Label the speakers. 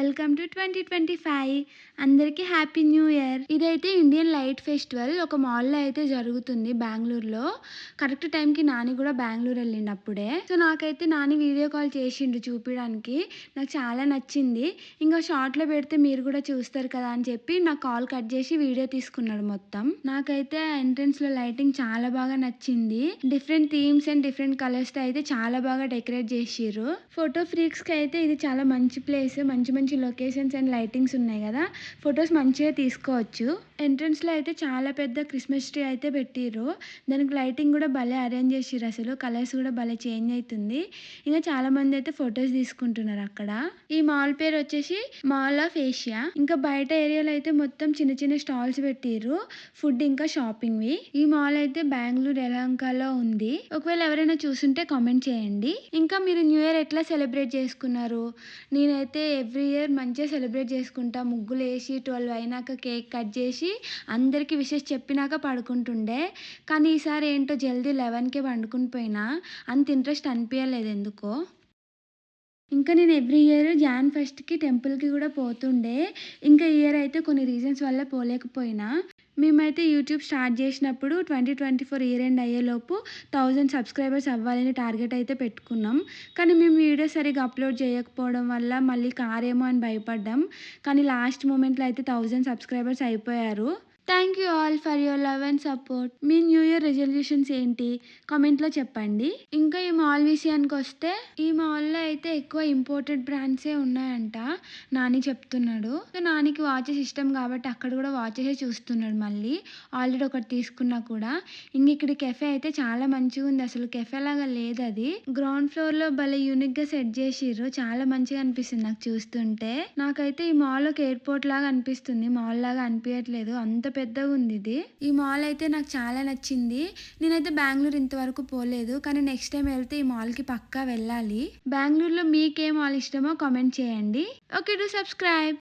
Speaker 1: Welcome to 2025. అందరికీ happy new year. ఇదైతే Indian light festival ఒక మాల్లో అయితే జరుగుతుంది బెంగళూరులో. కరెక్ట్ టైంకి నాని కూడా బెంగళూరు వెళ్ళిండు అప్పుడే. సో నాకైతే నాని వీడియో కాల్ చేసిండు చూపించడానికి. నాకు చాలా నచ్చింది. ఇంకా షార్ట్లో పెడితే మీరు కూడా చూస్తారు కదా అని చెప్పి నా కాల్ కట్ చేసి వీడియో తీసుకున్నాడు మొత్తం. నాకైతే ఎంట్రన్స్ లో లైటింగ్ చాలా బాగా నచ్చింది. Different themes and different colours తో అయితే చాలా బాగా డెకరేట్ చేసిర్రు. ఫోటో ఫ్రీక్స్ కి అయితే ఇది చాలా మంచి ప్లేస్. మంచి మంచి లొకేషన్స్ అండ్ లైటింగ్స్ ఉన్నాయి కదా, ఫొటోస్ మంచిగా తీసుకోవచ్చు. ఎంట్రన్స్ లో అయితే చాలా పెద్ద క్రిస్మస్ ట్రీ అయితే పెట్టిర్రు. దానికి లైటింగ్ కూడా భలే అరేంజ్ చేసిర్రు. అసలు కలర్స్ కూడా భలే చేంజ్ అవుతుంది. ఇంకా చాలా మంది అయితే ఫొటోస్ తీసుకుంటున్నారు అక్కడ. ఈ మాల్ పేరు వచ్చేసి మాల్ ఆఫ్ ఏషియా. ఇంకా బయట ఏరియాలో అయితే మొత్తం చిన్న చిన్న స్టాల్స్ పెట్టిర్రు, ఫుడ్ ఇంకా షాపింగ్ వి. ఈ మాల్ అయితే బెంగళూరు యలహంకలో ఉంది. ఒకవేళ ఎవరైనా చూసుంటే కామెంట్ చేయండి. ఇంకా మీరు న్యూ ఇయర్ ఎట్లా సెలబ్రేట్ చేసుకున్నారు? నేనైతే ఎవ్రీ ఇయర్ మంచిగా సెలబ్రేట్ చేసుకుంటా. ముగ్గులు వేసి 12 అయినాక కేక్ కట్ చేసి అందరికీ విషెస్ చెప్పినాక పడుకుంటుండే. కానీ ఈసారి ఏంటో జల్దీ 11కే పండుకుని పోయినా. అంత ఇంట్రెస్ట్ అనిపించలేదు ఎందుకో. ఇంకా నేను ఎవ్రీ ఇయర్ జాన్ ఫస్ట్కి టెంపుల్కి కూడా పోతుండే. ఇంకా ఇయర్ అయితే కొన్ని రీజన్స్ వల్ల పోలేకపోయినా. మేమైతే యూట్యూబ్ స్టార్ట్ చేసినప్పుడు 2024 ఇయర్ ఎండ్ అయ్యేలోపు 1000 సబ్స్క్రైబర్స్ అవ్వాలని టార్గెట్ అయితే పెట్టుకున్నాం. కానీ మేము వీడియో సరిగా అప్లోడ్ చేయకపోవడం వల్ల మళ్ళీ కారేమో అని భయపడ్డాం. కానీ లాస్ట్ మూమెంట్లో అయితే 1000 సబ్స్క్రైబర్స్ అయిపోయారు. Thank you all for your love and support. Me new year resolutions ఏంటి కామెంట్లో చెప్పండి. ఇంకా ఈ మాల్ విషయానికి వస్తే ఈ మాల్లో అయితే ఎక్కువ ఇంపోర్టెడ్ బ్రాండ్సే ఉన్నాయంట నాని చెప్తున్నాడు. నానికి వాచెస్ ఇష్టం కాబట్టి అక్కడ కూడా వాచెసే చూస్తున్నాడు. మళ్ళీ ఆల్రెడీ ఒకటి తీసుకున్నా కూడా. ఇంక ఇక్కడ కెఫే అయితే చాలా మంచిగా ఉంది. అసలు కెఫే లాగా లేదు అది. గ్రౌండ్ ఫ్లోర్ లో భలే యూనిక్ గా సెట్ చేసిర్రు. చాలా మంచిగా అనిపిస్తుంది నాకు చూస్తుంటే. నాకైతే ఈ మాల్ ఒక ఎయిర్పోర్ట్ లాగా అనిపిస్తుంది, మాల్ లాగా అనిపించట్లేదు. అంత పెద్దగా ఉంది ఇది. ఈ మాల్ అయితే నాకు చాలా నచ్చింది. నేనైతే బెంగళూరు ఇంతవరకు పోలేదు, కానీ నెక్స్ట్ టైం వెళ్తే ఈ మాల్ కి పక్కా వెళ్ళాలి. బెంగళూరులో మీకే మాల్ ఇష్టమో కామెంట్ చేయండి. Okay, do subscribe.